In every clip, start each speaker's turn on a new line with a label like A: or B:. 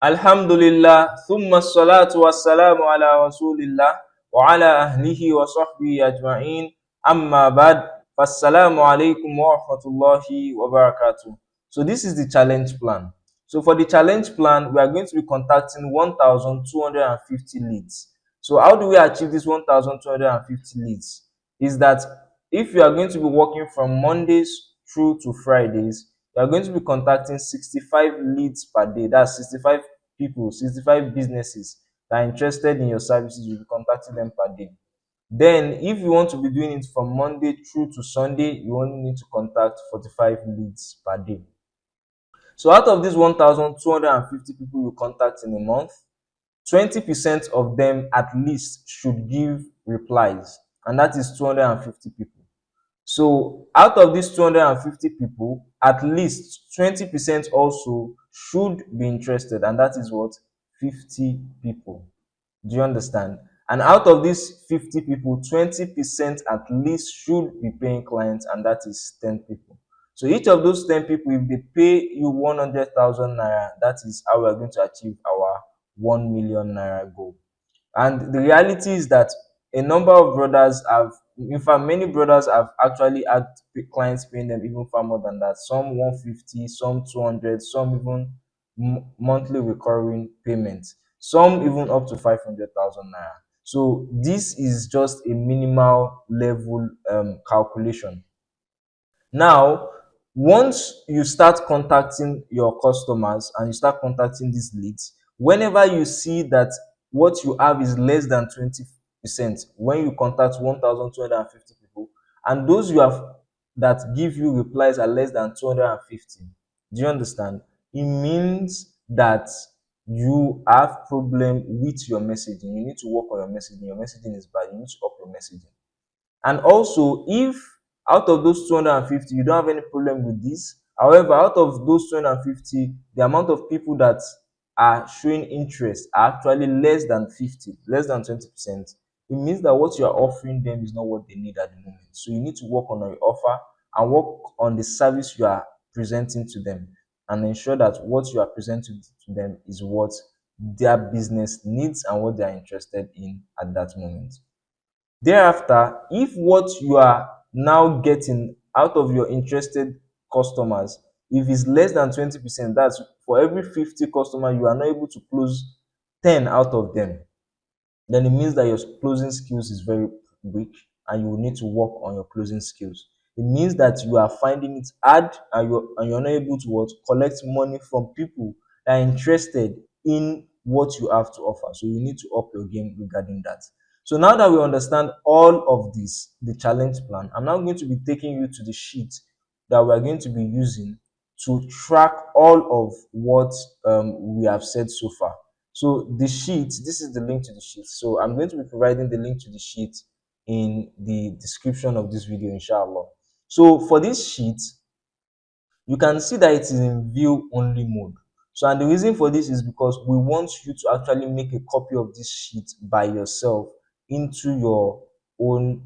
A: Alhamdulillah, thumma salatu wassalamu ala rasulillah wa ala ahlihi wa sahbihi ajma'in. Amma ba'd. Assalamu alaikum wa rahmatullahi wa barakatuh. So this is the challenge plan. So for the challenge plan, we are going to be contacting 1,250 leads. So how do we achieve this 1,250 leads? Is that if you are going to be working from Mondays through to Fridays, you are going to be contacting 65 leads per day. That's 65 people, 65 businesses that are interested in your services. You'll be contacting them per day. Then, if you want to be doing it from Monday through to Sunday, you only need to contact 45 leads per day. So, out of these 1,250 people you contact in a month, 20% of them at least should give replies, and that is 250 people. So out of these 250 people, at least 20% also should be interested, and that is what? 50 people. Do you understand? And out of these 50 people, 20% at least should be paying clients, and that is 10 people. So each of those 10 people, if they pay you 100,000 naira, that is how we are going to achieve our 1 million naira goal. And the reality is that a number of brothers have, in fact, many brothers have actually had clients paying them even far more than that. Some 150, some 200, some even monthly recurring payments, some even up to 500,000 naira. So this is just a minimal level calculation. Now, once you start contacting your customers and you start contacting these leads, whenever you see that what you have is less than 20%, when you contact 1,250 people, and those you have that give you replies are less than 250, do you understand? It means that you have problem with your messaging. You need to work on your messaging. Your messaging is bad. You need to up your messaging. And also, if out of those 250 you don't have any problem with this, however, out of those 250, the amount of people that are showing interest are actually less than 50, less than 20%, it means that what you are offering them is not what they need at the moment. So you need to work on your offer and work on the service you are presenting to them, and ensure that what you are presenting to them is what their business needs and what they are interested in at that moment. Thereafter, if what you are now getting out of your interested customers, if it's less than 20%, that's for every 50 customers, you are not able to close 10 out of them, then it means that your closing skills is very weak and you will need to work on your closing skills. It means that you are finding it hard and you're not able to what? Collect money from people that are interested in what you have to offer. So you need to up your game regarding that. So now that we understand all of this, the challenge plan, I'm now going to be taking you to the sheet that we are going to be using to track all of what we have said so far. So the sheet, this is the link to the sheet. So I'm going to be providing the link to the sheet in the description of this video, inshallah. So for this sheet, you can see that it is in view only mode. So, and the reason for this is because we want you to actually make a copy of this sheet by yourself into your own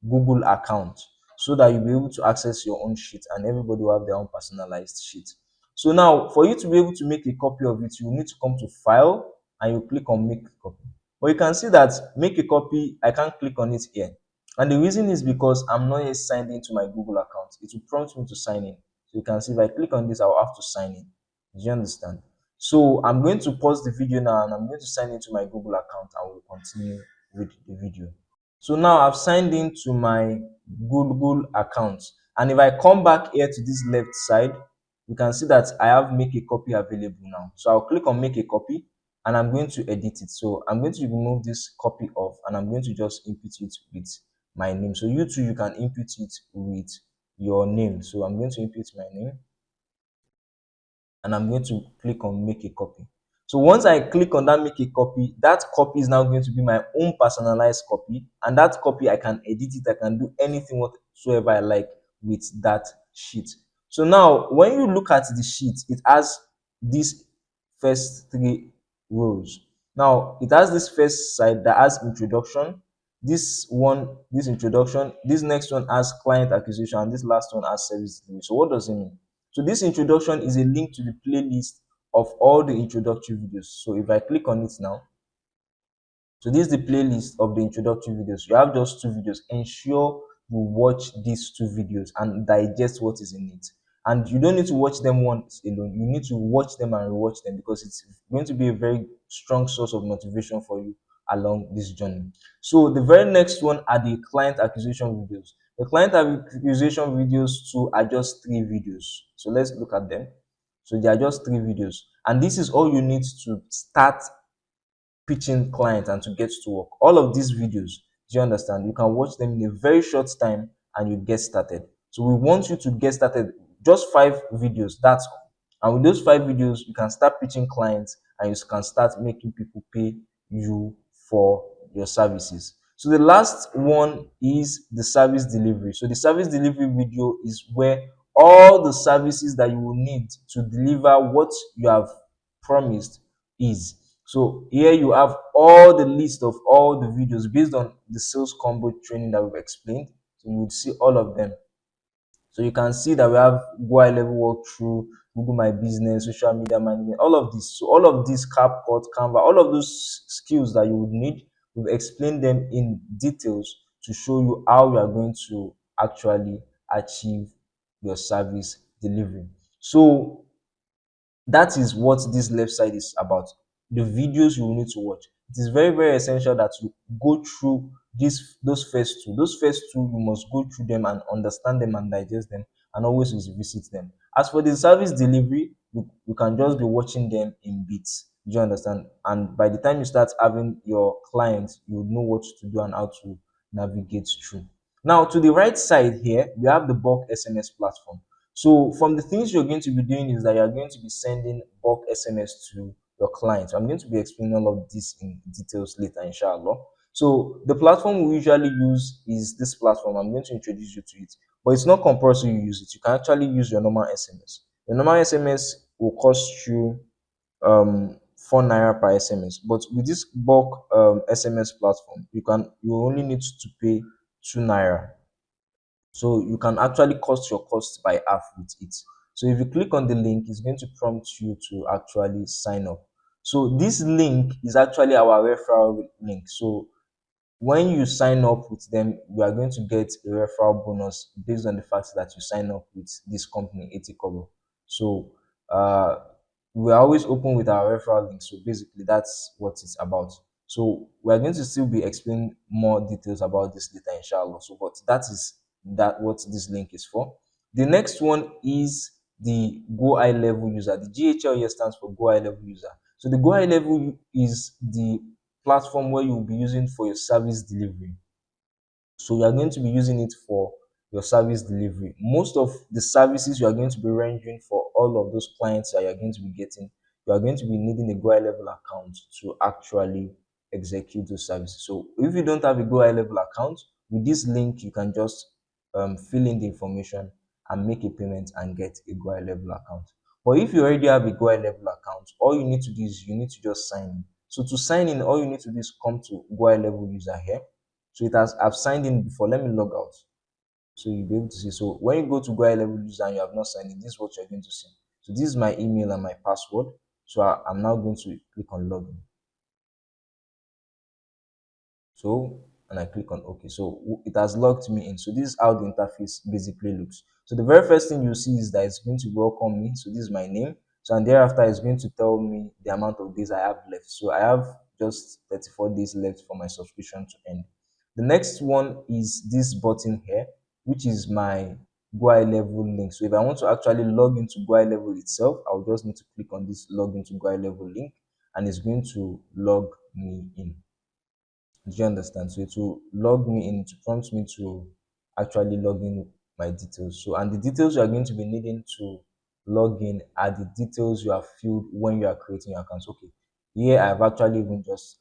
A: Google account, so that you'll be able to access your own sheet and everybody will have their own personalized sheet. So now, for you to be able to make a copy of it, you need to come to File and you click on Make Copy. But you can see that Make a Copy, I can't click on it here. And the reason is because I'm not yet signed into my Google account. It will prompt me to sign in. So you can see if I click on this, I will have to sign in. Do you understand? So I'm going to pause the video now and I'm going to sign into my Google account and we'll continue with the video. So now I've signed into my Google account. And if I come back here to this left side, you can see that I have Make a Copy available now. So I'll click on Make a Copy and I'm going to edit it. So I'm going to remove this copy off and I'm going to just input it with my name. So you too, you can input it with your name. So I'm going to input my name and I'm going to click on Make a Copy. So once I click on that Make a Copy, that copy is now going to be my own personalized copy, and that copy I can edit it, I can do anything whatsoever I like with that sheet. So now when you look at the sheet, it has these first three rows. Now it has this first side that has introduction, this one, this introduction, this next one has client acquisition, and this last one has service delivery. So what does it mean? So this introduction is a link to the playlist of all the introductory videos. So if I click on it now, so this is the playlist of the introductory videos. You have just two videos. Ensure you watch these two videos and digest what is in it. And you don't need to watch them once alone. You need to watch them and rewatch them, because it's going to be a very strong source of motivation for you along this journey. So the very next one are the client acquisition videos. The client acquisition videos too are just three videos. So let's look at them. So they are just three videos. And this is all you need to start pitching clients and to get to work. All of these videos, do you understand? You can watch them in a very short time and you get started. So we want you to get started. Just 5 videos, that's all. And with those 5 videos, you can start pitching clients and you can start making people pay you for your services. So the last one is the service delivery. So the service delivery video is where all the services that you will need to deliver what you have promised is. So here you have all the list of all the videos based on the sales combo training that we've explained. So you would see all of them. So you can see that we have Go High Level Walkthrough, Google My Business, social media management, all of this. So all of these, CapCut, Canva, all of those skills that you would need, we've explained them in details to show you how you are going to actually achieve your service delivery. So that is what this left side is about. The videos you will need to watch. It is very, very essential that you go through those first two. Those first two, you must go through them and understand them and digest them and always visit them. As for the service delivery, you can just be watching them in bits. Do you understand? And by the time you start having your clients, you know what to do and how to navigate through. Now, to the right side here, we have the bulk SMS platform. So from the things you're going to be doing is that you're going to be sending bulk SMS to your clients. I'm going to be explaining all of this in details later, inshallah. So the platform we usually use is this platform. I'm going to introduce you to it, but it's not compulsory you use it. You can actually use your normal SMS. The normal SMS will cost you 4 naira per SMS, but with this bulk SMS platform, you only need to pay 2 naira. So you can actually cost your costs by half with it. So if you click on the link, it's going to prompt you to actually sign up. So this link is actually our referral link. So when you sign up with them, you are going to get a referral bonus based on the fact that you sign up with this company, 80 Kobo. So we are always open with our referral link. So basically, that's what it's about. So we are going to still be explaining more details about this later, inshallah. So, but that what this link is for. The next one is the Go High Level User. The GHL here stands for Go High Level User. So the Go High Level is the platform where you'll be using for your service delivery. So you are going to be using it for your service delivery. Most of the services you are going to be rendering for all of those clients that you are going to be getting, you are going to be needing a Go High Level account to actually execute those services. So if you don't have a Go High Level account, with this link, you can just fill in the information and make a payment and get a Go High Level account. But if you already have a Go High Level account, all you need to do is you need to just sign in. So to sign in, all you need to do is come to Go High Level User here. So I've signed in before. Let me log out. So you'll be able to see. So when you go to Go High Level User and you have not signed in, this is what you're going to see. So this is my email and my password. So I'm now going to click on login. So, and I click on OK. So it has logged me in. So this is how the interface basically looks. So the very first thing you see is that it's going to welcome me. So this is my name. So and thereafter it's going to tell me the amount of days I have left. So I have just 34 days left for my subscription to end. The next one is this button here, which is my Go High Level link. So if I want to actually log into Go High Level itself, I'll just need to click on this log into Go High Level link and it's going to log me in. Do you understand? So it will log me in to prompt me to actually log in my details. So, and the details you are going to be needing to log in are the details you have filled when you are creating your accounts. Okay, here I've actually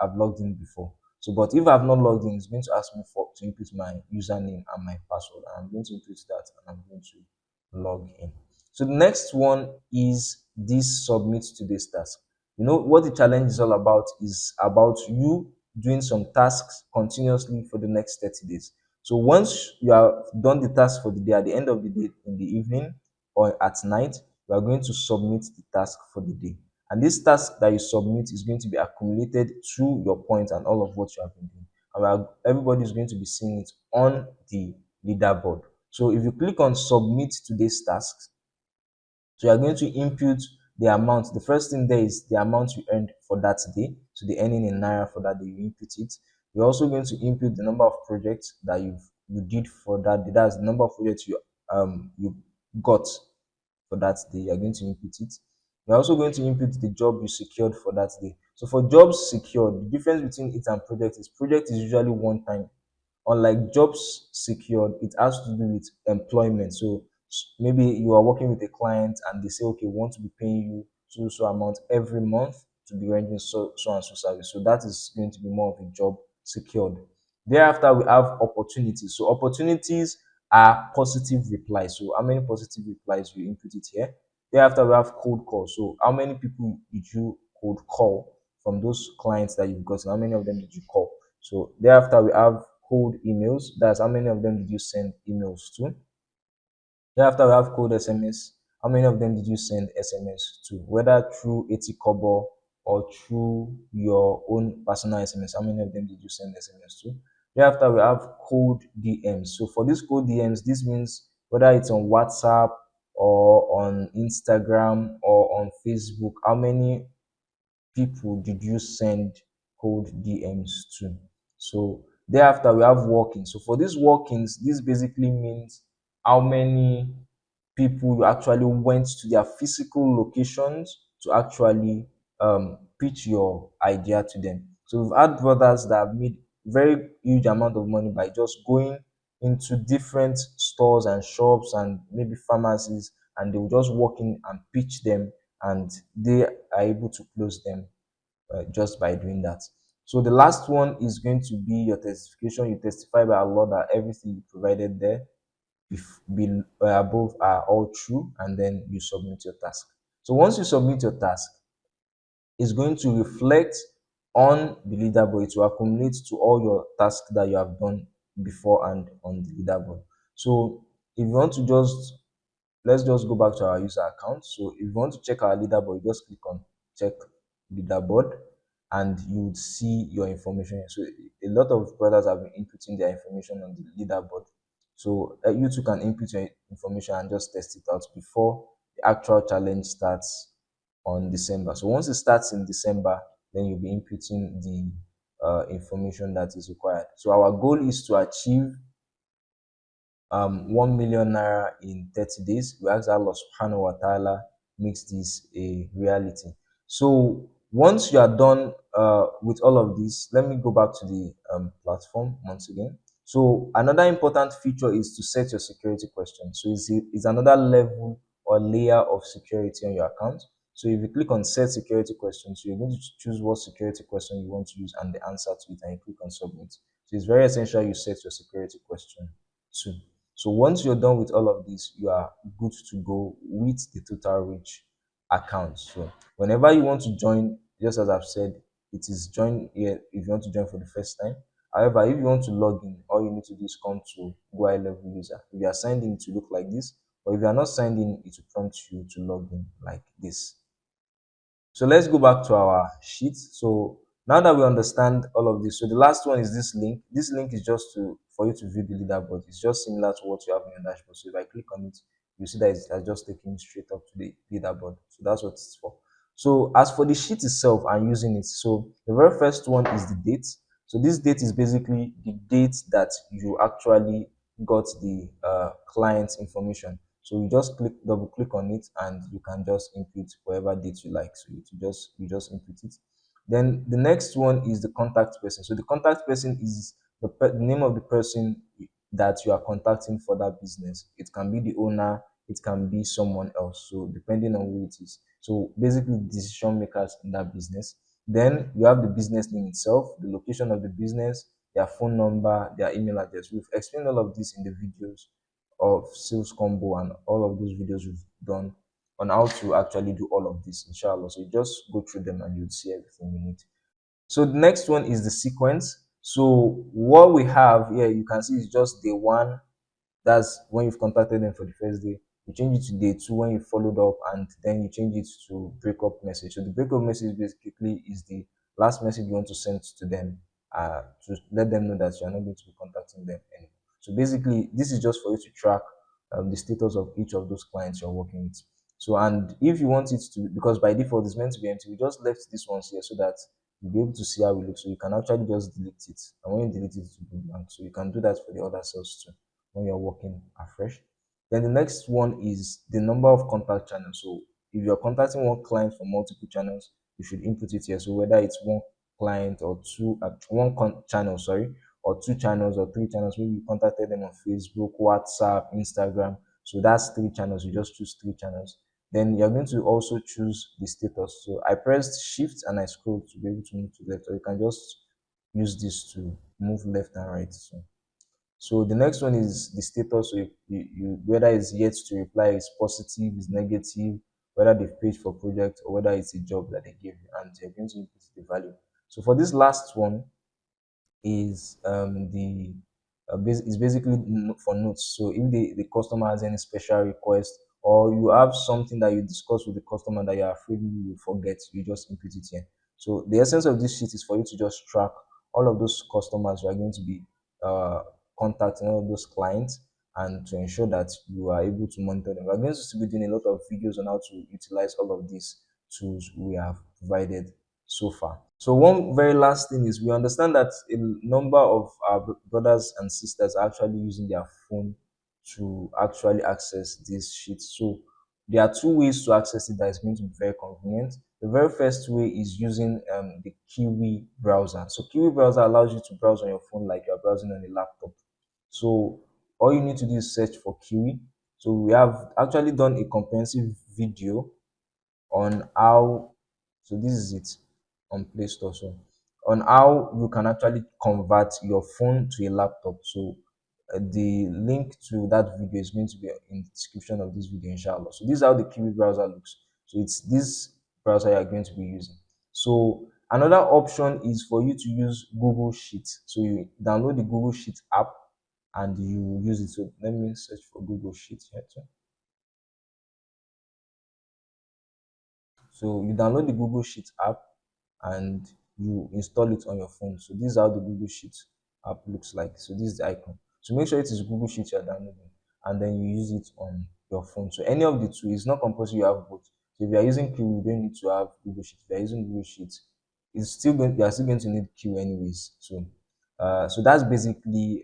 A: I've logged in before. So, but if I've not logged in, it's going to ask me to input my username and my password. And I'm going to input that and I'm going to log in. So the next one is this submit today's task. You know what the challenge is all about is about you doing some tasks continuously for the next 30 days. So once you have done the task for the day, at the end of the day, in the evening or at night, you are going to submit the task for the day. And this task that you submit is going to be accumulated through your points and all of what you have been doing. And everybody is going to be seeing it on the leaderboard. So if you click on submit today's tasks, so you are going to input the amount. The first thing there is the amount you earned for that day. So the earning in Naira for that day, you input it. You're also going to input the number of projects that you did for that day. That's the number of projects you got for that day. You're going to input it. You're also going to input the job you secured for that day. So for jobs secured, the difference between it and project is usually one time. Unlike jobs secured, it has to do with employment. So maybe you are working with a client and they say, okay, we want to be paying you so amount every month to be rendering so and so service. So that is going to be more of a job secured. Thereafter, we have opportunities. So opportunities are positive replies. So how many positive replies you input it here? Thereafter, we have cold calls. So how many people did you cold call from those clients that you've got? How many of them did you call? So thereafter, we have cold emails. That's how many of them did you send emails to? Thereafter, we have cold SMS. How many of them did you send SMS to? Whether through Etikobo or through your own personal SMS, how many of them did you send SMS to? Thereafter, we have cold DMs. So for these cold DMs, this means whether it's on WhatsApp or on Instagram or on Facebook, how many people did you send cold DMs to? So thereafter we have walk-ins. So for these walk-ins, this basically means how many people you actually went to their physical locations to actually pitch your idea to them. So we've had brothers that have made very huge amount of money by just going into different stores and shops and maybe pharmacies, and they will just walk in and pitch them, and they are able to close them just by doing that. So the last one is going to be your testification. You testify by Allah that everything you provided there above are all true, and then you submit your task. So once you submit your task, it's going to reflect on the leaderboard. It will accumulate to all your tasks that you have done before and on the leaderboard. So if you want to let's just go back to our user account. So if you want to check our leaderboard, you just click on check leaderboard and you would see your information. So a lot of brothers have been inputting their information on the leaderboard. So you too can input your information and just test it out before the actual challenge starts on December. So once it starts in December, then you'll be inputting the information that is required. So our goal is to achieve 1 million naira in 30 days. We ask Allah subhanahu wa ta'ala makes this a reality. So once you are done with all of this, let me go back to the platform once again. So another important feature is to set your security question. So it's another level or layer of security on your account. So if you click on set security questions, so you're going to choose what security question you want to use and the answer to it, and you click on submit. So it's very essential you set your security question too. So once you're done with all of this, you are good to go with the Total Reach account. So whenever you want to join, just as I've said, it is join here if you want to join for the first time. However, if you want to log in, all you need to do is come to Go Level User. If you are signed in, it will look like this. Or if you are not signed in, it will prompt you to log in like this. So let's go back to our sheet. So now that we understand all of this, so the last one is this link. This link is just for you to view the leaderboard. It's just similar to what you have in your dashboard. So if I click on it, you see that it's just taking me straight up to the leaderboard. So that's what it's for. So as for the sheet itself and using it, so the very first one is the date. So this date is basically the date that you actually got the client's information. So you just double click on it, and you can just input whatever date you like. So you just input it. Then the next one is the contact person. So the contact person is the name of the person that you are contacting for that business. It can be the owner, it can be someone else. So depending on who it is. So basically decision makers in that business. Then you have the business name itself, the location of the business, their phone number, their email address. We've explained all of this in the videos of sales combo and all of those videos we've done on how to actually do all of this, inshallah. So you just go through them and you'll see everything you need. So the next one is the sequence. So what we have here, you can see is just day one. That's when you've contacted them for the first day. You change it to day two when you followed up, and then you change it to breakup message. So the breakup message basically is the last message you want to send to them, to let them know that you're not going to be contacting them anymore. So basically, this is just for you to track the status of each of those clients you're working with. So, and if you want it to, because by default it's meant to be empty, we just left this ones here so that you'll be able to see how it looks. So you can actually just delete it, and when you delete it, it will be blank. So you can do that for the other cells too when you're working afresh. Then the next one is the number of contact channels. So if you're contacting one client from multiple channels, you should input it here. So whether it's one client or two, channel, sorry, or two channels or three channels, maybe you contacted them on Facebook, WhatsApp, Instagram. So that's three channels. You just choose three channels. Then you're going to also choose the status. So I pressed shift and I scrolled to be able to move to left, or you can just use this to move left and right. So the next one is the status. So whether it's yet to reply, is positive, is negative, whether they've paid for project or whether it's a job that they give you, and you're going to input the value. So for this last one is the is basically for notes. So if the customer has any special request, or you have something that you discuss with the customer that you're afraid you will forget, you just input it here. So the essence of this sheet is for you to just track all of those customers you are going to be uh, contacting, all of those clients, and to ensure that you are able to monitor them. We're going to be doing a lot of videos on how to utilize all of these tools we have provided so far. So one very last thing is we understand that a number of our brothers and sisters are actually using their phone to actually access this sheet. So there are two ways to access it that is going to be very convenient. The very first way is using the Kiwi browser. So Kiwi browser allows you to browse on your phone like you're browsing on a laptop. So all you need to do is search for Kiwi. So we have actually done a comprehensive video on how, so this is it on Play Store, so on how you can actually convert your phone to a laptop. So the link to that video is going to be in the description of this video, inshallah. So this is how the Kiwi browser looks. So it's this browser you're going to be using. So another option is for you to use Google Sheets. So you download the Google Sheets app and you use it. So let me search for Google Sheets here too. So you download the Google Sheets app and you install it on your phone. So this is how the Google Sheets app looks like. So this is the icon. So make sure it is Google Sheets you're downloading, and then you use it on your phone. So any of the two, is not compulsory you have both. So if you are using Q, you don't need to have Google Sheets. If you are using Google Sheets, you are still going to need Q anyways. So so that's basically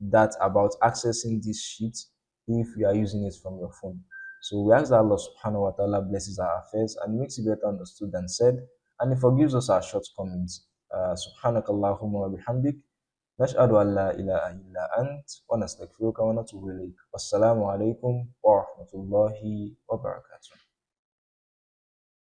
A: that about accessing this sheet if you are using it from your phone. So we ask that Allah subhanahu wa ta'ala blesses our affairs and makes it better understood than said, and He forgives us our shortcomings. سبحانك اللهم وبحمدك نشهد أن لا إله إلا أنت ونستغفرك ونتوب إليك والسلام عليكم ورحمة الله وبركاته.